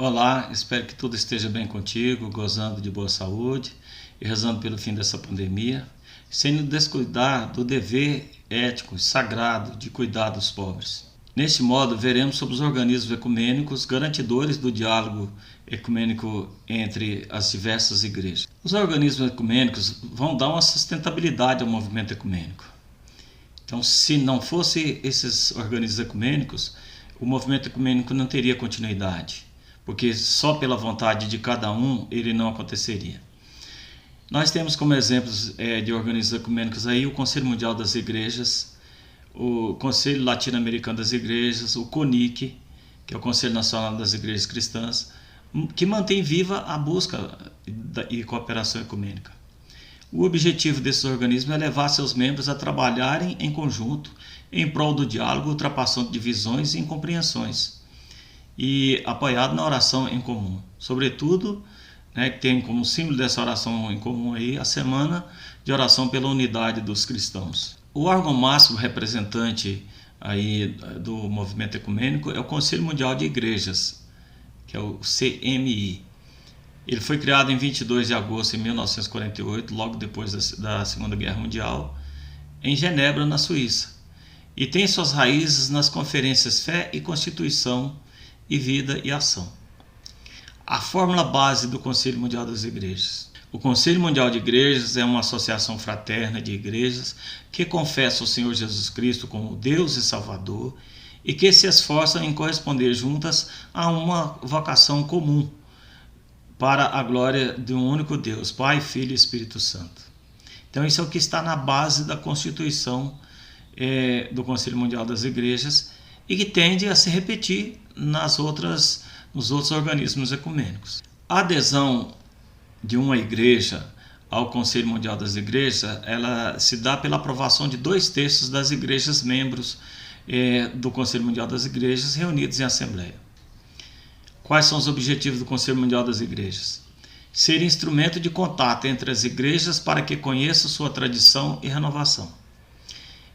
Olá, espero que tudo esteja bem contigo, gozando de boa saúde e rezando pelo fim dessa pandemia, sem nos descuidar do dever ético e sagrado de cuidar dos pobres. Neste modo, veremos sobre os organismos ecumênicos garantidores do diálogo ecumênico entre as diversas igrejas. Os organismos ecumênicos vão dar uma sustentabilidade ao movimento ecumênico. Então, se não fossem esses organismos ecumênicos, o movimento ecumênico não teria continuidade, porque só pela vontade de cada um ele não aconteceria. Nós temos como exemplos de organismos ecumênicos aí o Conselho Mundial das Igrejas, o Conselho Latino-Americano das Igrejas, o CONIC, que é o Conselho Nacional das Igrejas Cristãs, que mantém viva a busca e cooperação ecumênica. O objetivo desses organismos é levar seus membros a trabalharem em conjunto em prol do diálogo, ultrapassando divisões e incompreensões, e apoiado na oração em comum. Sobretudo, que tem como símbolo dessa oração em comum aí a semana de oração pela unidade dos cristãos. O órgão máximo representante aí do movimento ecumênico é o Conselho Mundial de Igrejas, que é o CMI. Ele foi criado em 22 de agosto de 1948, logo depois da Segunda Guerra Mundial, em Genebra, na Suíça, e tem suas raízes nas conferências Fé e Constituição e Vida e Ação. A fórmula base do Conselho Mundial das Igrejas. O Conselho Mundial de Igrejas é uma associação fraterna de igrejas que confessa o Senhor Jesus Cristo como Deus e Salvador e que se esforçam em corresponder juntas a uma vocação comum para a glória de um único Deus, Pai, Filho e Espírito Santo. Então isso é o que está na base da Constituição do Conselho Mundial das Igrejas e que tende a se repetir nos outros organismos ecumênicos. A adesão de uma igreja ao Conselho Mundial das Igrejas, ela se dá pela aprovação de 2/3 das igrejas membros do Conselho Mundial das Igrejas reunidos em assembleia. Quais são os objetivos do Conselho Mundial das Igrejas? Ser instrumento de contato entre as igrejas para que conheçam sua tradição e renovação.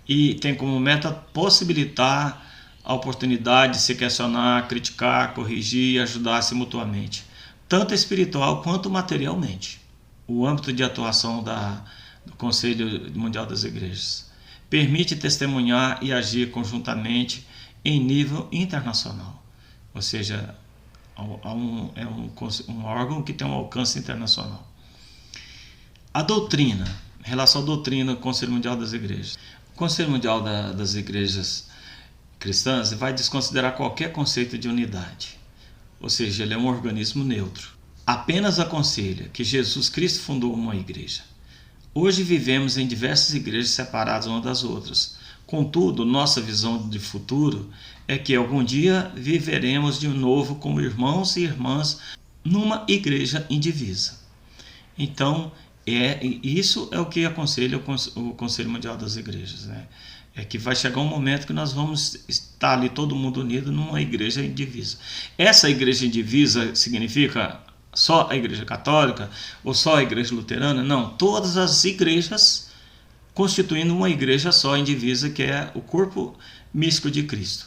E tem como meta possibilitar a oportunidade de se questionar, criticar, corrigir e ajudar-se mutuamente, tanto espiritual quanto materialmente. O âmbito de atuação do Conselho Mundial das Igrejas permite testemunhar e agir conjuntamente em nível internacional, ou seja, é um órgão que tem um alcance internacional. A doutrina, em relação à doutrina do Conselho Mundial das Igrejas. O Conselho Mundial das Igrejas Cristãs vai desconsiderar qualquer conceito de unidade, ou seja, ele é um organismo neutro. Apenas aconselha que Jesus Cristo fundou uma igreja. Hoje vivemos em diversas igrejas separadas umas das outras. Contudo, nossa visão de futuro é que algum dia viveremos de novo como irmãos e irmãs numa igreja indivisa. Então, isso é o que aconselha o Conselho Mundial das Igrejas, É que vai chegar um momento que nós vamos estar ali todo mundo unido numa igreja indivisa. Essa igreja indivisa significa só a igreja católica ou só a igreja luterana? Não, todas as igrejas constituindo uma igreja só indivisa, que é o corpo místico de Cristo.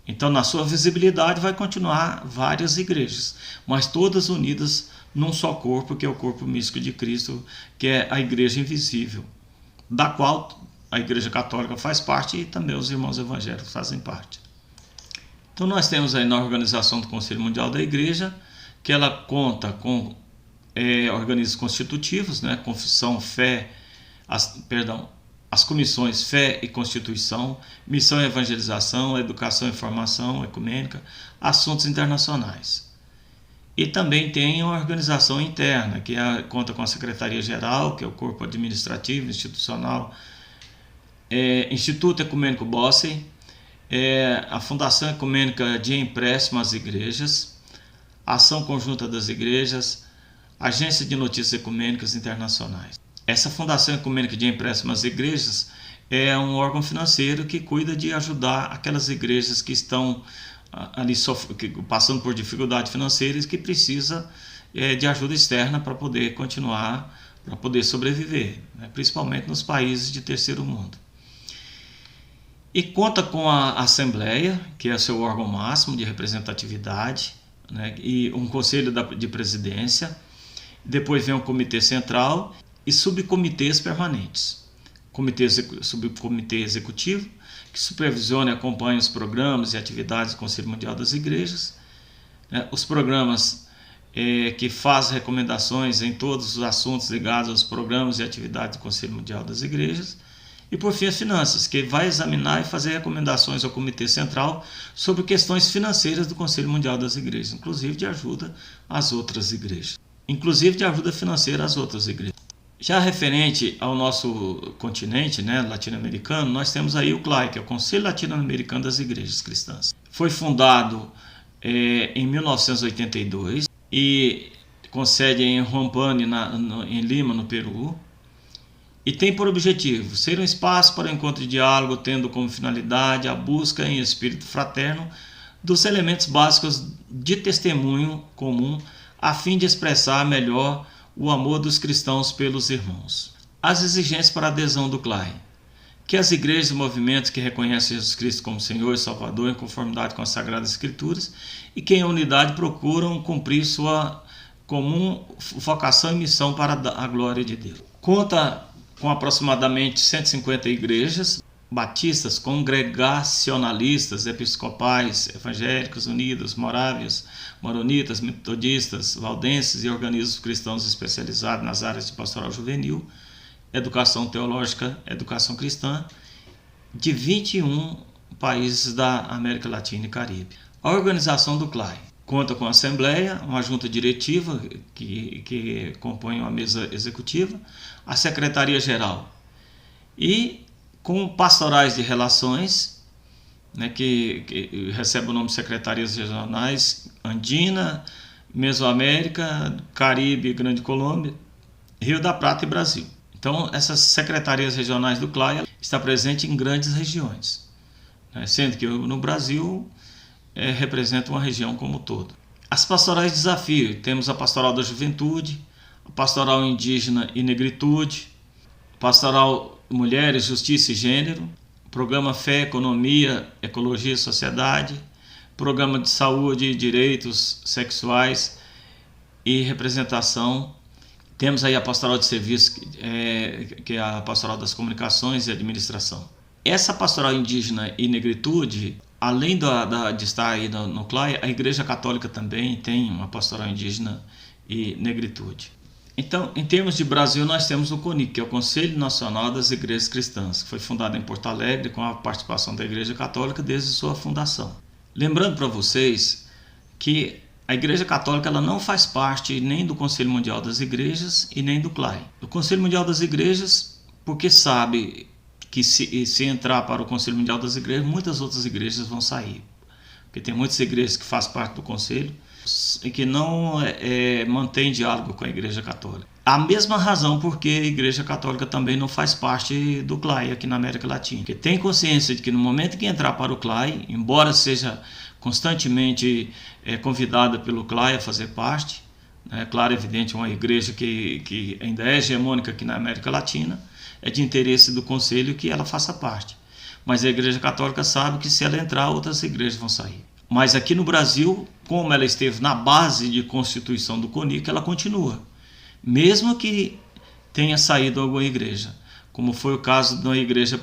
Então, na sua visibilidade vai continuar várias igrejas, mas todas unidas num só corpo, que é o corpo místico de Cristo, que é a igreja invisível, da qual a Igreja Católica faz parte e também os irmãos evangélicos fazem parte. Então nós temos aí na organização do Conselho Mundial da Igreja, que ela conta com organismos constitutivos, confissão, fé, as comissões Fé e Constituição, Missão e Evangelização, Educação e Formação Ecumênica, Assuntos Internacionais. E também tem uma organização interna, que conta com a Secretaria-Geral, que é o corpo administrativo, institucional, Instituto Ecumênico Bosse, a Fundação Ecumênica de Empréstimo às Igrejas, Ação Conjunta das Igrejas, Agência de Notícias Ecumênicas Internacionais. Essa Fundação Ecumênica de Empréstimo às Igrejas é um órgão financeiro que cuida de ajudar aquelas igrejas que estão ali passando por dificuldade financeira e que precisa de ajuda externa para poder continuar, para poder sobreviver, principalmente nos países de terceiro mundo. E conta com a Assembleia, que é o seu órgão máximo de representatividade, né, e um conselho de presidência, depois vem um comitê central e subcomitês permanentes. Subcomitê executivo, que supervisiona e acompanha os programas e atividades do Conselho Mundial das Igrejas, né, os programas que faz recomendações em todos os assuntos ligados aos programas e atividades do Conselho Mundial das Igrejas, e por fim as finanças, que vai examinar e fazer recomendações ao Comitê Central sobre questões financeiras do Conselho Mundial das Igrejas, inclusive de ajuda às outras igrejas, inclusive de ajuda financeira às outras igrejas. Já referente ao nosso continente, né, latino-americano, nós temos aí o CLAI, que é o Conselho Latino-Americano das Igrejas Cristãs. Foi fundado em 1982 e com sede em Huampani, em Lima, no Peru, e tem por objetivo ser um espaço para o encontro e diálogo, tendo como finalidade a busca em espírito fraterno dos elementos básicos de testemunho comum, a fim de expressar melhor o amor dos cristãos pelos irmãos. As exigências para a adesão do CLAI: que as igrejas e movimentos que reconhecem Jesus Cristo como Senhor e Salvador em conformidade com as Sagradas Escrituras e que em unidade procuram cumprir sua comum vocação e missão para a glória de Deus. Conta com aproximadamente 150 igrejas batistas, congregacionalistas, episcopais, evangélicos, unidos, morávios, moronitas, metodistas, valdenses e organismos cristãos especializados nas áreas de pastoral juvenil, educação teológica, educação cristã, de 21 países da América Latina e Caribe. A organização do CLAI conta com a Assembleia, uma junta diretiva que compõe uma mesa executiva, a Secretaria-Geral e com pastorais de relações, né, que recebe o nome de Secretarias Regionais Andina, Mesoamérica, Caribe, Grande Colômbia, Rio da Prata e Brasil. Então, essas secretarias regionais do CLAI estão presentes em grandes regiões, né, sendo que no Brasil representa uma região como um todo. As pastorais de desafio: temos a Pastoral da Juventude, a Pastoral Indígena e Negritude, Pastoral Mulheres, Justiça e Gênero, Programa Fé, Economia, Ecologia e Sociedade, Programa de Saúde e Direitos Sexuais e Representação. Temos aí a Pastoral de Serviço, que é a Pastoral das Comunicações e Administração. Essa Pastoral Indígena e Negritude, além de estar aí no CLAI, a Igreja Católica também tem uma Pastoral Indígena e Negritude. Então, em termos de Brasil, nós temos o CONIC, que é o Conselho Nacional das Igrejas Cristãs, que foi fundado em Porto Alegre com a participação da Igreja Católica desde sua fundação. Lembrando para vocês que a Igreja Católica ela não faz parte nem do Conselho Mundial das Igrejas e nem do CLAI. O Conselho Mundial das Igrejas, porque sabe que se entrar para o Conselho Mundial das Igrejas, muitas outras igrejas vão sair. Porque tem muitas igrejas que fazem parte do Conselho e que não mantém diálogo com a Igreja Católica. A mesma razão porque a Igreja Católica também não faz parte do CLAI aqui na América Latina. Porque tem consciência de que no momento que entrar para o CLAI, embora seja constantemente convidada pelo CLAI a fazer parte, né, claro, evidente, uma igreja que ainda é hegemônica aqui na América Latina, é de interesse do Conselho que ela faça parte. Mas a Igreja Católica sabe que se ela entrar, outras igrejas vão sair. Mas aqui no Brasil, como ela esteve na base de constituição do CONIC, ela continua, mesmo que tenha saído alguma igreja, como foi o caso da igreja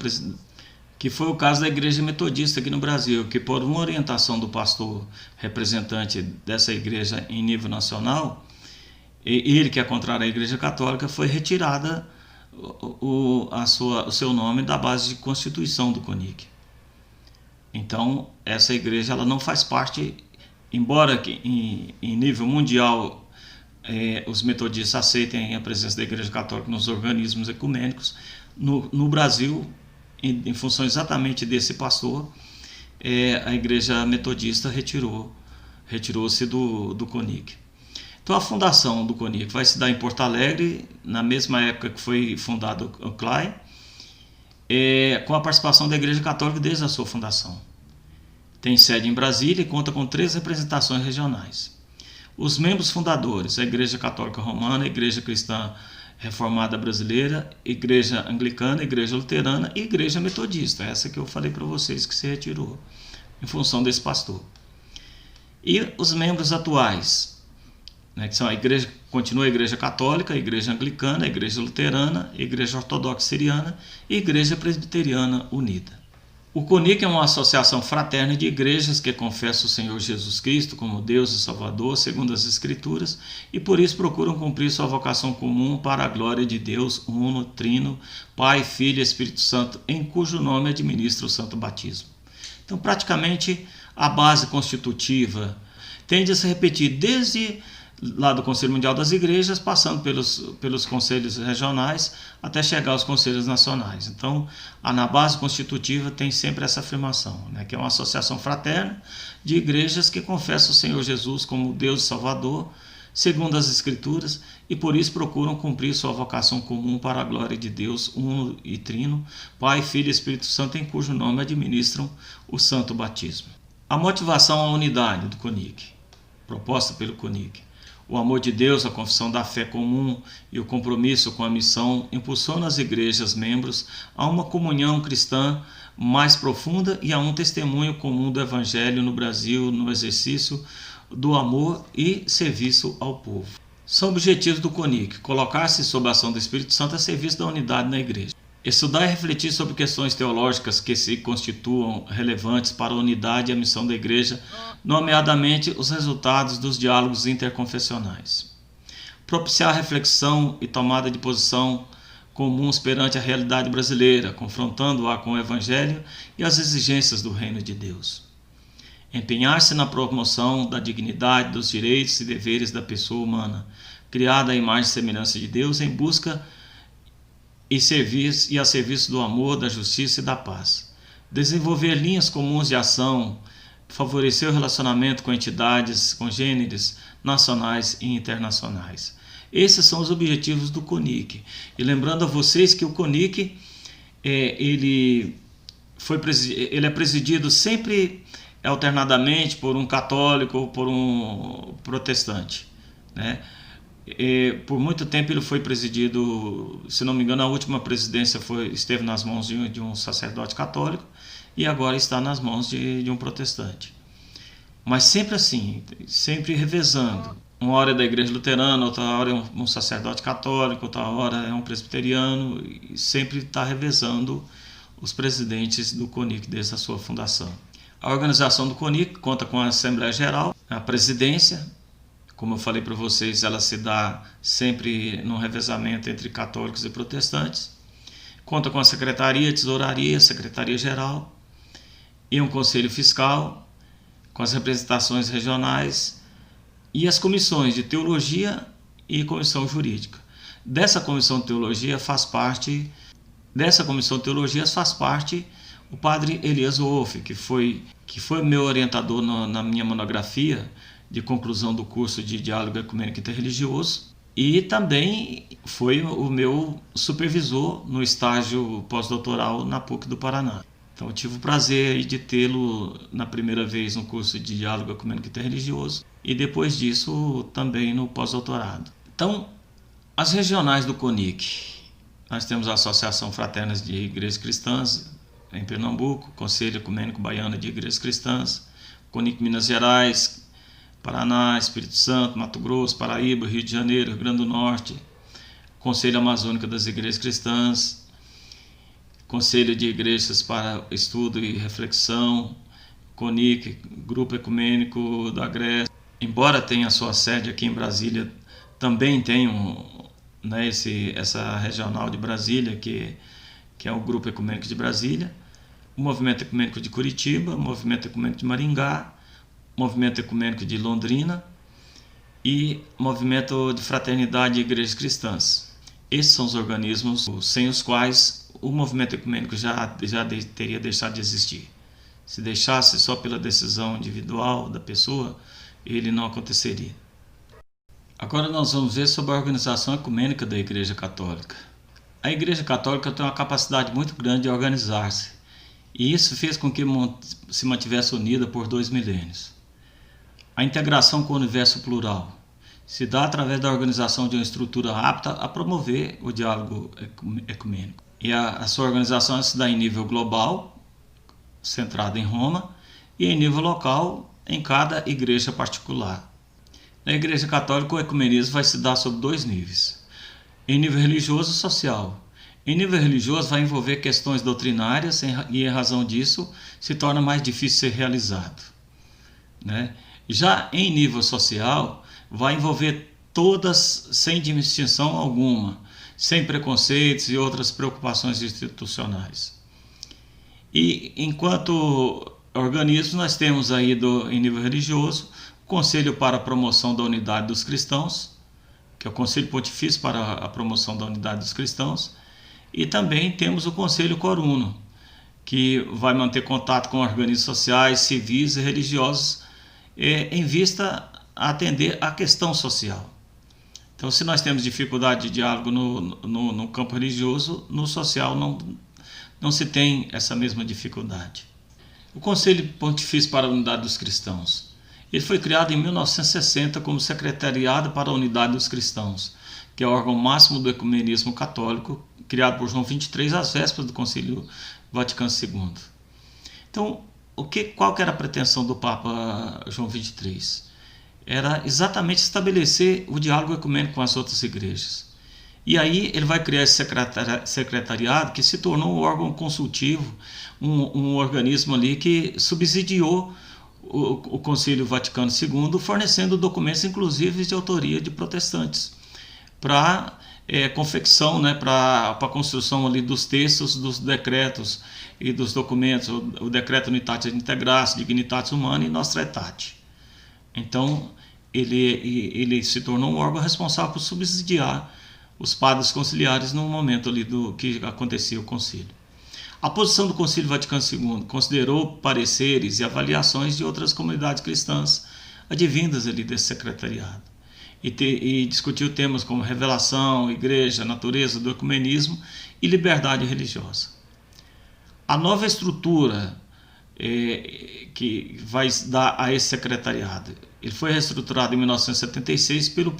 da Igreja Metodista aqui no Brasil, que por uma orientação do pastor representante dessa igreja em nível nacional, ele que é contrário à Igreja Católica, foi retirada o seu nome da base de constituição do CONIC. Então, essa igreja ela não faz parte, embora que em nível mundial os metodistas aceitem a presença da Igreja Católica nos organismos ecumênicos, no Brasil, em função exatamente desse pastor, a Igreja Metodista retirou-se do CONIC. Então, a fundação do CONIC vai se dar em Porto Alegre, na mesma época que foi fundado o CLAI, com a participação da Igreja Católica desde a sua fundação. Tem sede em Brasília e conta com 3 representações regionais. Os membros fundadores: a Igreja Católica Romana, a Igreja Cristã Reformada Brasileira, Igreja Anglicana, Igreja Luterana e Igreja Metodista, essa que eu falei para vocês que se retirou, em função desse pastor. E os membros atuais, né, que são continua a Igreja Católica, a Igreja Anglicana, a Igreja Luterana, a Igreja Ortodoxa Siriana e a Igreja Presbiteriana Unida. O CONIC é uma associação fraterna de igrejas que confessam o Senhor Jesus Cristo como Deus e Salvador, segundo as Escrituras, e por isso procuram cumprir sua vocação comum para a glória de Deus, uno, trino, Pai, Filho e Espírito Santo, em cujo nome administra o Santo Batismo. Então, praticamente, a base constitutiva tende a se repetir desde lá do Conselho Mundial das Igrejas, passando pelos conselhos regionais, até chegar aos conselhos nacionais. Então, na base constitutiva tem sempre essa afirmação, né, que é uma associação fraterna de igrejas que confessam o Senhor Jesus como Deus e Salvador, segundo as Escrituras, e por isso procuram cumprir sua vocação comum para a glória de Deus, uno e trino, Pai, Filho e Espírito Santo, em cujo nome administram o Santo Batismo. A motivação à unidade do CONIC, proposta pelo CONIC. O amor de Deus, a confissão da fé comum e o compromisso com a missão impulsionam as igrejas membros a uma comunhão cristã mais profunda e a um testemunho comum do Evangelho no Brasil, no exercício do amor e serviço ao povo. São objetivos do CONIC: colocar-se sob a ação do Espírito Santo a serviço da unidade na igreja. Estudar e refletir sobre questões teológicas que se constituam relevantes para a unidade e a missão da igreja, nomeadamente os resultados dos diálogos interconfessionais. Propiciar reflexão e tomada de posição comuns perante a realidade brasileira, confrontando-a com o Evangelho e as exigências do reino de Deus. Empenhar-se na promoção da dignidade, dos direitos e deveres da pessoa humana, criada à imagem e semelhança de Deus, em busca e a serviço do amor, da justiça e da paz. Desenvolver linhas comuns de ação, favorecer o relacionamento com entidades congêneres, nacionais e internacionais. Esses são os objetivos do CONIC. E lembrando a vocês que o CONIC ele é presidido sempre alternadamente por um católico ou por um protestante, né? Por muito tempo ele foi presidido, se não me engano, a última presidência esteve nas mãos de um sacerdote católico e agora está nas mãos de um protestante. Mas sempre assim, sempre revezando. Uma hora é da igreja luterana, outra hora é um sacerdote católico, outra hora é um presbiteriano, e sempre está revezando os presidentes do CONIC desde a sua fundação. A organização do CONIC conta com a Assembleia Geral, a presidência. Como eu falei para vocês, ela se dá sempre num revezamento entre católicos e protestantes. Conta com a secretaria, tesouraria, secretaria-geral e um conselho fiscal, com as representações regionais e as comissões de teologia e comissão jurídica. Dessa comissão de teologia faz parte o padre Elias Wolff, que foi meu orientador na minha monografia de conclusão do curso de Diálogo Ecumênico Interreligioso, e também foi o meu supervisor no estágio pós-doutoral na PUC do Paraná. Então eu tive o prazer de tê-lo na primeira vez no curso de Diálogo Ecumênico Interreligioso e depois disso também no pós-doutorado. Então, as regionais do CONIC. Nós temos a Associação Fraternas de Igrejas Cristãs em Pernambuco, Conselho Ecumênico Baiano de Igrejas Cristãs, CONIC Minas Gerais, Paraná, Espírito Santo, Mato Grosso, Paraíba, Rio de Janeiro, Rio Grande do Norte, Conselho Amazônico das Igrejas Cristãs, Conselho de Igrejas para Estudo e Reflexão, CONIC, Grupo Ecumênico da Grécia. Embora tenha sua sede aqui em Brasília, também tem essa regional de Brasília, que é o Grupo Ecumênico de Brasília, o Movimento Ecumênico de Curitiba, o Movimento Ecumênico de Maringá, Movimento Ecumênico de Londrina e Movimento de Fraternidade de Igrejas Cristãs. Esses são os organismos sem os quais o movimento ecumênico já teria deixado de existir. Se deixasse só pela decisão individual da pessoa, ele não aconteceria. Agora nós vamos ver sobre a organização ecumênica da Igreja Católica. A Igreja Católica tem uma capacidade muito grande de organizar-se, e isso fez com que se mantivesse unida por 2 milênios. A integração com o universo plural se dá através da organização de uma estrutura apta a promover o diálogo ecumênico. E a sua organização se dá em nível global, centrada em Roma, e em nível local, em cada igreja particular. Na Igreja Católica, o ecumenismo vai se dar sob 2 níveis: em nível religioso e social. Em nível religioso, vai envolver questões doutrinárias e, em razão disso, se torna mais difícil ser realizado, né? Já em nível social, vai envolver todas sem distinção alguma, sem preconceitos e outras preocupações institucionais. E enquanto organismo, nós temos aí em nível religioso o Conselho para a Promoção da Unidade dos Cristãos, que é o Conselho Pontifício para a Promoção da Unidade dos Cristãos, e também temos o Conselho Cor Uno, que vai manter contato com organismos sociais, civis e religiosos em vista a atender a questão social. Então, se nós temos dificuldade de diálogo no campo religioso, no social não se tem essa mesma dificuldade. O Conselho Pontifício para a Unidade dos Cristãos. Ele foi criado em 1960 como Secretariado para a Unidade dos Cristãos, que é o órgão máximo do ecumenismo católico, criado por João XXIII às vésperas do Concílio Vaticano II. Então, qual que era a pretensão do Papa João XXIII? Era exatamente estabelecer o diálogo ecumênico com as outras igrejas. E aí ele vai criar esse secretariado que se tornou um órgão consultivo, um organismo ali que subsidiou o Concílio Vaticano II, fornecendo documentos inclusive de autoria de protestantes, para confecção, né, para a construção ali dos textos, dos decretos e dos documentos, o Decreto Unitatis Integratis, Dignitatis Humanae e Nostra Aetate. Então, ele se tornou um órgão responsável por subsidiar os padres conciliares no momento ali do que acontecia o concílio. A posição do Concílio Vaticano II considerou pareceres e avaliações de outras comunidades cristãs advindas ali desse secretariado e discutiu temas como revelação, igreja, natureza do ecumenismo e liberdade religiosa. A nova estrutura que vai dar a esse secretariado, ele foi reestruturado em 1976 pelo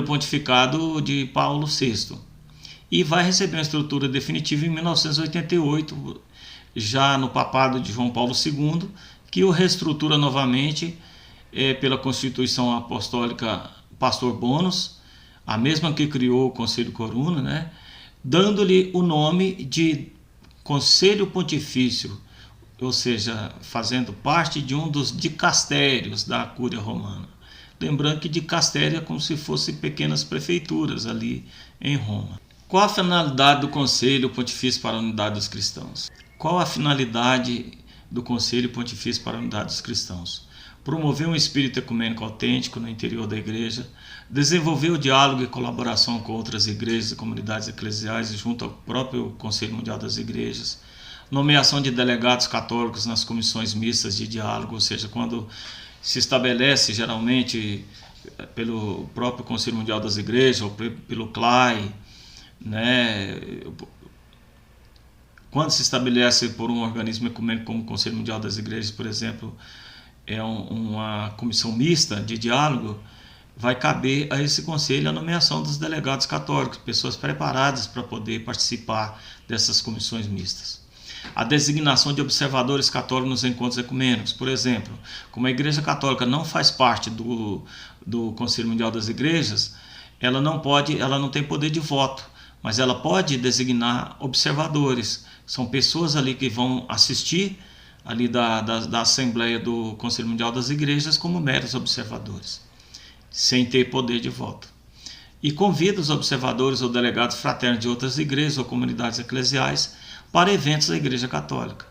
pontificado de Paulo VI e vai receber uma estrutura definitiva em 1988, já no papado de João Paulo II, que o reestrutura novamente pela Constituição Apostólica Pastor Bonus, a mesma que criou o Conselho Cor Uno, né, dando-lhe o nome de Conselho Pontifício, ou seja, fazendo parte de um dos dicastérios da Cúria Romana. Lembrando que dicastério é como se fossem pequenas prefeituras ali em Roma. Qual a finalidade do Conselho Pontifício para a Unidade dos Cristãos? Qual a finalidade do Conselho Pontifício para a Unidade dos Cristãos? Promover um espírito ecumênico autêntico no interior da igreja, desenvolver o diálogo e colaboração com outras igrejas e comunidades eclesiais junto ao próprio Conselho Mundial das Igrejas, nomeação de delegados católicos nas comissões mistas de diálogo, ou seja, quando se estabelece geralmente pelo próprio Conselho Mundial das Igrejas ou pelo CLAI, né? Quando se estabelece por um organismo ecumênico como o Conselho Mundial das Igrejas, por exemplo, uma comissão mista de diálogo, vai caber a esse conselho a nomeação dos delegados católicos, pessoas preparadas para poder participar dessas comissões mistas. A designação de observadores católicos nos encontros ecumênicos, por exemplo, como a Igreja Católica não faz parte do Conselho Mundial das Igrejas, ela não tem poder de voto, mas ela pode designar observadores. São pessoas ali que vão assistir ali da Assembleia do Conselho Mundial das Igrejas como meros observadores, sem ter poder de voto. E convida os observadores ou delegados fraternos de outras igrejas ou comunidades eclesiais para eventos da Igreja Católica,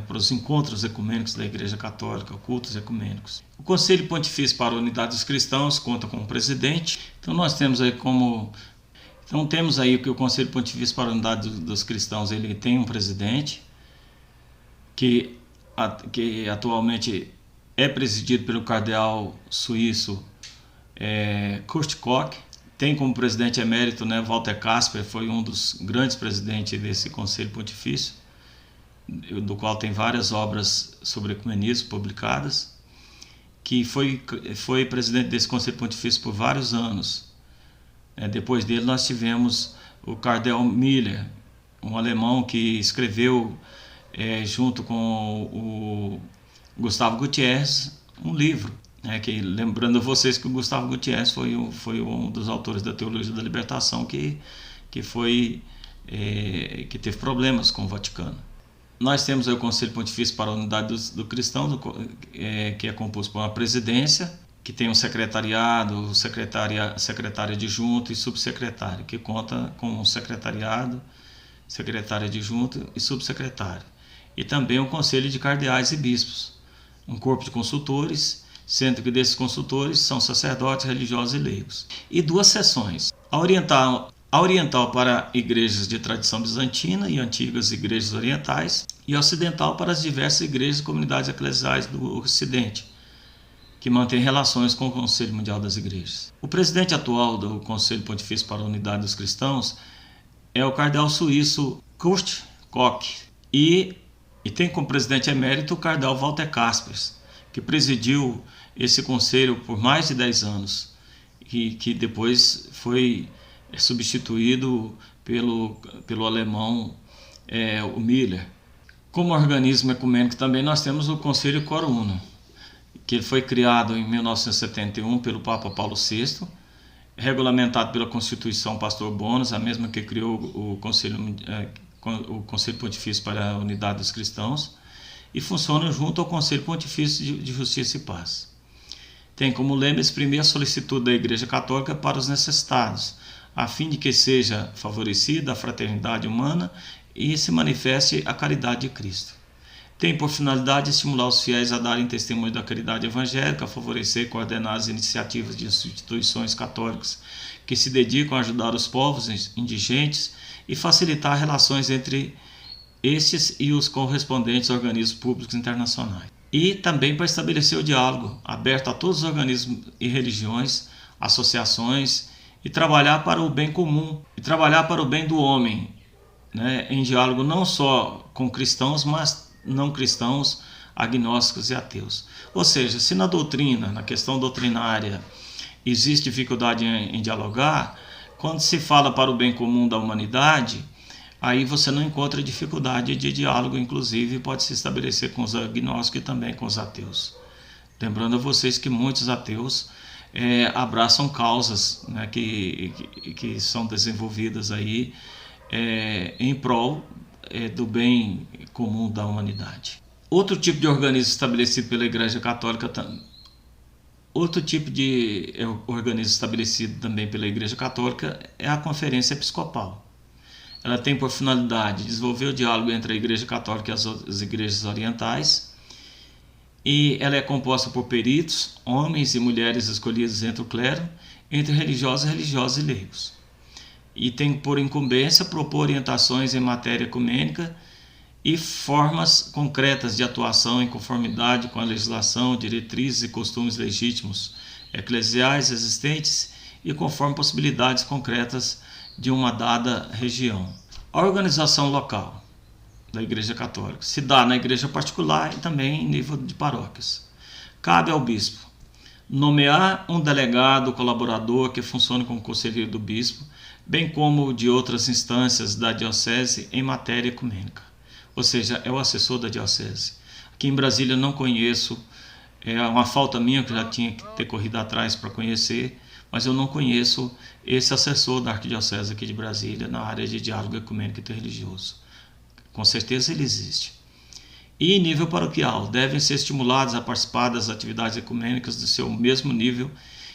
para os encontros ecumênicos da Igreja Católica, cultos ecumênicos. O Conselho Pontifício para a Unidade dos Cristãos conta com um presidente. Então nós temos aí que o Conselho Pontifício para a Unidade dos Cristãos ele tem um presidente que atualmente é presidido pelo cardeal suíço Kurt Koch. Tem como presidente emérito, né, Walter Kasper, foi um dos grandes presidentes desse Conselho Pontifício, do qual tem várias obras sobre ecumenismo publicadas, que foi presidente desse Conselho Pontifício por vários anos. Depois dele nós tivemos o cardeal Miller, um alemão que escreveu junto com Gustavo Gutierrez um livro, né, que, lembrando a vocês que o Gustavo Gutierrez foi um dos autores da Teologia da Libertação que teve problemas com o Vaticano. Nós temos aí o Conselho Pontifício para a Unidade do Cristão, que é composto por uma presidência, que tem um secretariado, secretário adjunto e subsecretário, que conta com um secretariado, secretário adjunto e subsecretário. E também o Conselho de Cardeais e Bispos, um corpo de consultores, sendo que desses consultores são sacerdotes, religiosos e leigos. E 2 seções: a oriental para igrejas de tradição bizantina e antigas igrejas orientais, e a ocidental para as diversas igrejas e comunidades eclesiais do Ocidente, que mantém relações com o Conselho Mundial das Igrejas. O presidente atual do Conselho Pontifício para a Unidade dos Cristãos é o cardeal suíço Kurt Koch, e tem como presidente emérito o cardeal Walter Caspers, que presidiu esse conselho por mais de 10 anos, e que depois foi substituído pelo alemão o Miller. Como organismo ecumênico também nós temos o Conselho Coro Uno, que foi criado em 1971 pelo Papa Paulo VI, regulamentado pela Constituição Pastor Bonos, a mesma que criou o Conselho Pontifício para a Unidade dos Cristãos, e funciona junto ao Conselho Pontifício de Justiça e Paz. Tem como lema exprimir a solicitude da Igreja Católica para os necessitados, a fim de que seja favorecida a fraternidade humana e se manifeste a caridade de Cristo. Tem por finalidade estimular os fiéis a darem testemunho da caridade evangélica, favorecer e coordenar as iniciativas de instituições católicas que se dedicam a ajudar os povos indigentes e facilitar relações entre estes e os correspondentes organismos públicos internacionais. E também para estabelecer o diálogo aberto a todos os organismos e religiões, associações, e trabalhar para o bem comum, e trabalhar para o bem do homem, né, em diálogo não só com cristãos, mas não cristãos, agnósticos e ateus. Ou seja, se na doutrina, na questão doutrinária, existe dificuldade em dialogar, quando se fala para o bem comum da humanidade, aí você não encontra dificuldade de diálogo, inclusive pode se estabelecer com os agnósticos e também com os ateus. Lembrando a vocês que muitos ateus abraçam causas, né, que são desenvolvidas aí em prol do bem comum da humanidade. Outro tipo de organismo estabelecido pela Igreja Católica também é a Conferência Episcopal. Ela tem por finalidade desenvolver o diálogo entre a Igreja Católica e as igrejas orientais, e ela é composta por peritos, homens e mulheres escolhidos entre o clero, entre religiosos e leigos. E tem por incumbência propor orientações em matéria ecumênica e formas concretas de atuação em conformidade com a legislação, diretrizes e costumes legítimos eclesiais existentes e conforme possibilidades concretas de uma dada região. A organização local da Igreja Católica se dá na igreja particular e também em nível de paróquias. Cabe ao bispo nomear um delegado colaborador que funcione como conselheiro do bispo, bem como de outras instâncias da diocese em matéria ecumênica, ou seja, é o assessor da diocese. Aqui em Brasília eu não conheço, é uma falta minha que já tinha que ter corrido atrás para conhecer, mas eu não conheço esse assessor da Arquidiocese aqui de Brasília na área de diálogo ecumênico e interreligioso. Com certeza ele existe. E em nível paroquial, devem ser estimulados a participar das atividades ecumênicas do seu mesmo nível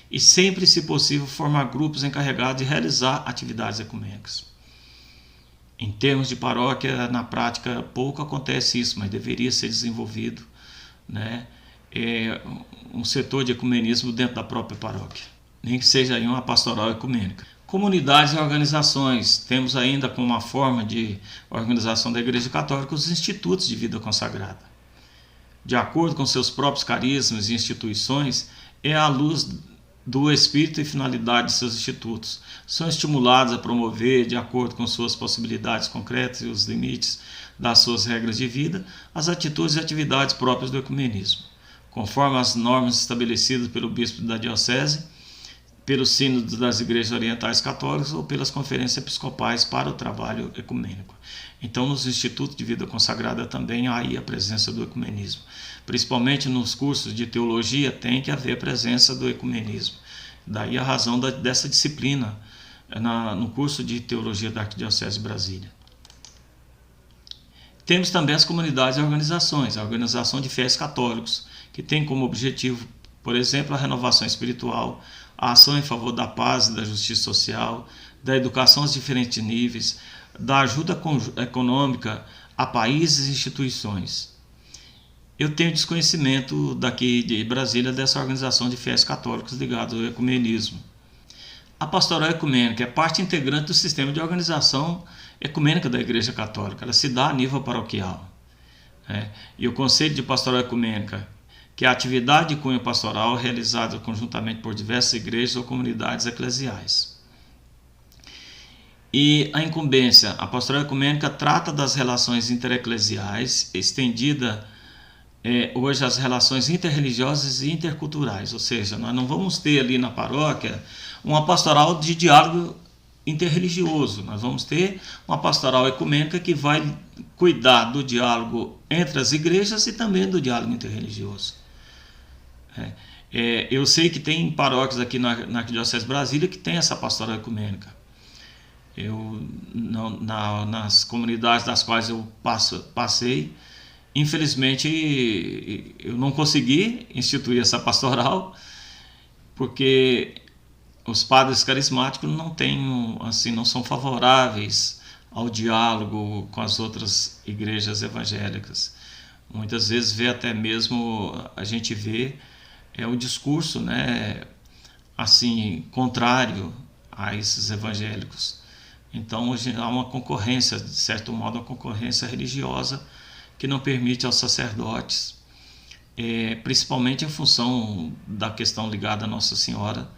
e sempre, se possível, formar grupos encarregados de realizar atividades ecumênicas. Em termos de paróquia, na prática, pouco acontece isso, mas deveria ser desenvolvido, né, um setor de ecumenismo dentro da própria paróquia, nem que seja aí uma pastoral ecumênica. Comunidades e organizações. Temos ainda como uma forma de organização da Igreja Católica os institutos de vida consagrada. De acordo com seus próprios carismas e instituições, à luz do espírito e finalidade de seus institutos. São estimulados a promover, de acordo com suas possibilidades concretas e os limites das suas regras de vida, as atitudes e atividades próprias do ecumenismo, conforme as normas estabelecidas pelo bispo da diocese, pelos sínodos das igrejas orientais católicas ou pelas conferências episcopais para o trabalho ecumênico. Então, nos institutos de vida consagrada também há aí a presença do ecumenismo. Principalmente nos cursos de teologia tem que haver presença do ecumenismo. Daí a razão dessa disciplina no curso de teologia da Arquidiocese de Brasília. Temos também as comunidades e organizações, a organização de fiéis católicos, que tem como objetivo, por exemplo, a renovação espiritual, a ação em favor da paz e da justiça social, da educação aos diferentes níveis, da ajuda econômica a países e instituições. Eu tenho desconhecimento daqui de Brasília dessa organização de fiéis católicos ligados ao ecumenismo. A pastoral ecumênica é parte integrante do sistema de organização ecumênica da Igreja Católica. Ela se dá a nível paroquial. E o Conselho de Pastoral Ecumênica, que é a atividade de cunho pastoral realizada conjuntamente por diversas igrejas ou comunidades eclesiais. E a incumbência, a pastoral ecumênica trata das relações intereclesiais, estendida hoje às relações interreligiosas e interculturais, ou seja, nós não vamos ter ali na paróquia uma pastoral de diálogo interreligioso, nós vamos ter uma pastoral ecumênica que vai cuidar do diálogo entre as igrejas e também do diálogo interreligioso. Eu sei que tem paróquias aqui na Arquidiocese de Brasília que tem essa pastoral ecumênica. Nas comunidades das quais eu passei, infelizmente eu não consegui instituir essa pastoral, porque os padres carismáticos não são favoráveis ao diálogo com as outras igrejas evangélicas. Muitas vezes a gente vê o discurso, assim, contrário a esses evangélicos. Então hoje há uma concorrência, de certo modo, uma concorrência religiosa que não permite aos sacerdotes, principalmente em função da questão ligada a Nossa Senhora,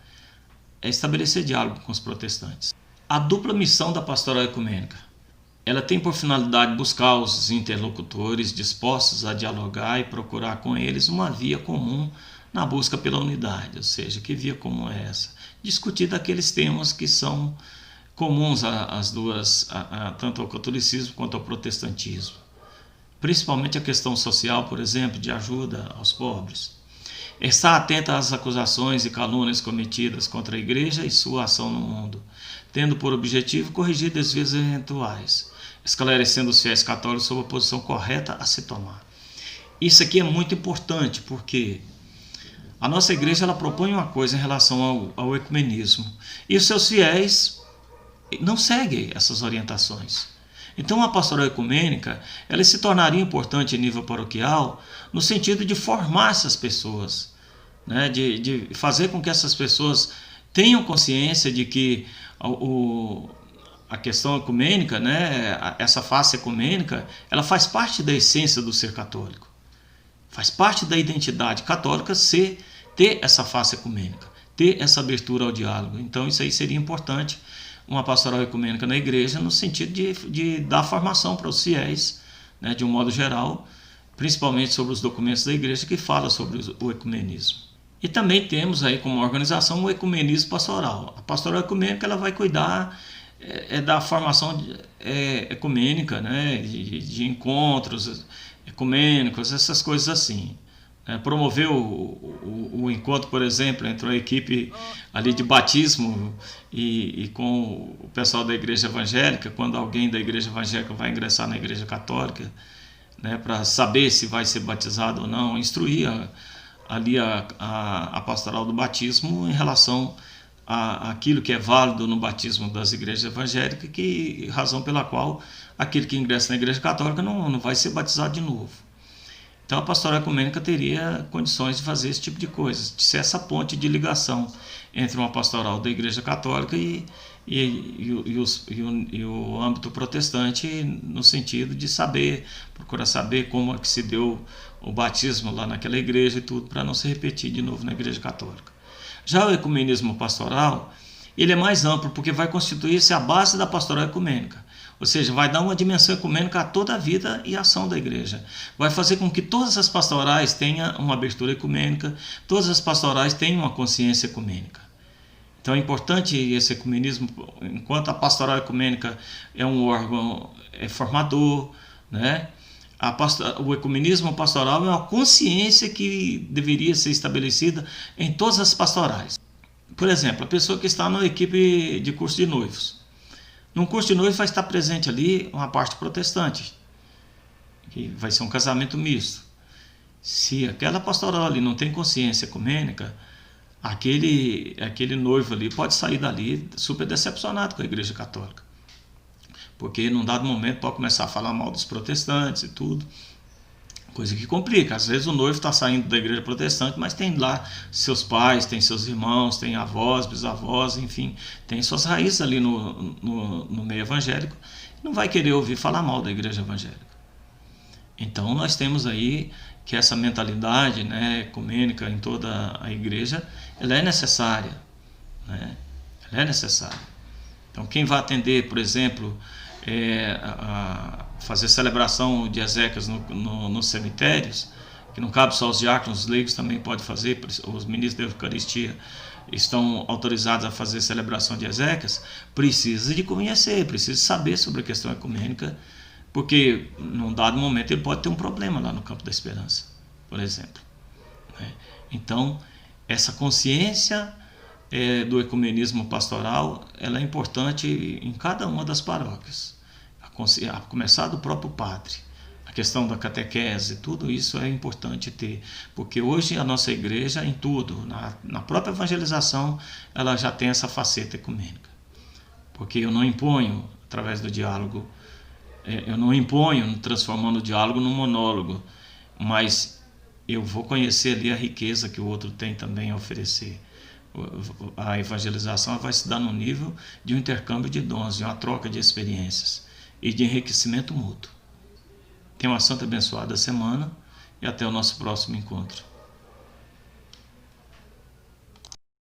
estabelecer diálogo com os protestantes. A dupla missão da pastoral ecumênica, ela tem por finalidade buscar os interlocutores dispostos a dialogar e procurar com eles uma via comum na busca pela unidade, ou seja, que via comum é essa? Discutir daqueles temas que são comuns às duas, tanto ao catolicismo quanto ao protestantismo. Principalmente a questão social, por exemplo, de ajuda aos pobres. Estar atenta às acusações e calúnias cometidas contra a Igreja e sua ação no mundo, tendo por objetivo corrigir desvios eventuais, esclarecendo os fiéis católicos sobre a posição correta a se tomar. Isso aqui é muito importante, porque a nossa Igreja ela propõe uma coisa em relação ao ecumenismo, e os seus fiéis não seguem essas orientações. Então a pastoral ecumênica ela se tornaria importante em nível paroquial no sentido de formar essas pessoas, de fazer com que essas pessoas tenham consciência de que a questão ecumênica, essa face ecumênica, ela faz parte da essência do ser católico. Faz parte da identidade católica ter essa face ecumênica, ter essa abertura ao diálogo. Então isso aí seria importante, uma pastoral ecumênica na igreja, no sentido de dar formação para os fiéis, de um modo geral, principalmente sobre os documentos da igreja que fala sobre o ecumenismo. E também temos aí como organização o ecumenismo pastoral. A pastoral ecumênica ela vai cuidar da formação ecumênica, de encontros ecumênicos, essas coisas assim. Promover o encontro, por exemplo, entre a equipe ali de batismo e com o pessoal da igreja evangélica, quando alguém da igreja evangélica vai ingressar na igreja católica, para saber se vai ser batizado ou não, instruir ali a pastoral do batismo em relação àquilo que é válido no batismo das igrejas evangélicas, razão pela qual aquele que ingressa na igreja católica não vai ser batizado de novo. Então a pastoral ecumênica teria condições de fazer esse tipo de coisa, de ser essa ponte de ligação entre uma pastoral da Igreja Católica e o âmbito protestante, no sentido de procurar saber como é que se deu o batismo lá naquela igreja e tudo, para não se repetir de novo na Igreja Católica. Já o ecumenismo pastoral, ele é mais amplo, porque vai constituir-se a base da pastoral ecumênica. Ou seja, vai dar uma dimensão ecumênica a toda a vida e ação da igreja. Vai fazer com que todas as pastorais tenham uma abertura ecumênica, todas as pastorais tenham uma consciência ecumênica. Então é importante esse ecumenismo, enquanto a pastoral ecumênica é um órgão formador, né? O ecumenismo pastoral é uma consciência que deveria ser estabelecida em todas as pastorais. Por exemplo, a pessoa que está numa equipe de curso de noivos. Num curso de noivos vai estar presente ali uma parte protestante, que vai ser um casamento misto. Se aquela pastoral ali não tem consciência ecumênica, aquele noivo ali pode sair dali super decepcionado com a Igreja Católica. Porque num dado momento pode começar a falar mal dos protestantes e tudo. Coisa que complica. Às vezes o noivo está saindo da igreja protestante, mas tem lá seus pais, tem seus irmãos, tem avós, bisavós, enfim, tem suas raízes ali no meio evangélico. Não vai querer ouvir falar mal da igreja evangélica. Então nós temos aí que essa mentalidade, né, ecumênica em toda a igreja, ela é necessária, né? Ela é necessária. Então quem vai atender, por exemplo, fazer celebração de exéquias nos cemitérios, que não cabe só aos diáconos, os leigos também podem fazer, os ministros da Eucaristia estão autorizados a fazer celebração de exéquias, precisa de conhecer, precisa saber sobre a questão ecumênica, porque num dado momento ele pode ter um problema lá no campo da esperança, por exemplo. Então, essa consciência do ecumenismo pastoral, ela é importante em cada uma das paróquias, a começar do próprio padre. A questão da catequese, tudo isso é importante ter, porque hoje a nossa igreja, em tudo, na própria evangelização, ela já tem essa faceta ecumênica. Porque eu não imponho, através do diálogo, eu não imponho transformando o diálogo num monólogo, mas eu vou conhecer ali a riqueza que o outro tem também a oferecer. A evangelização vai se dar no nível de um intercâmbio de dons, de uma troca de experiências e de enriquecimento mútuo. Tenha uma santa e abençoada semana e até o nosso próximo encontro.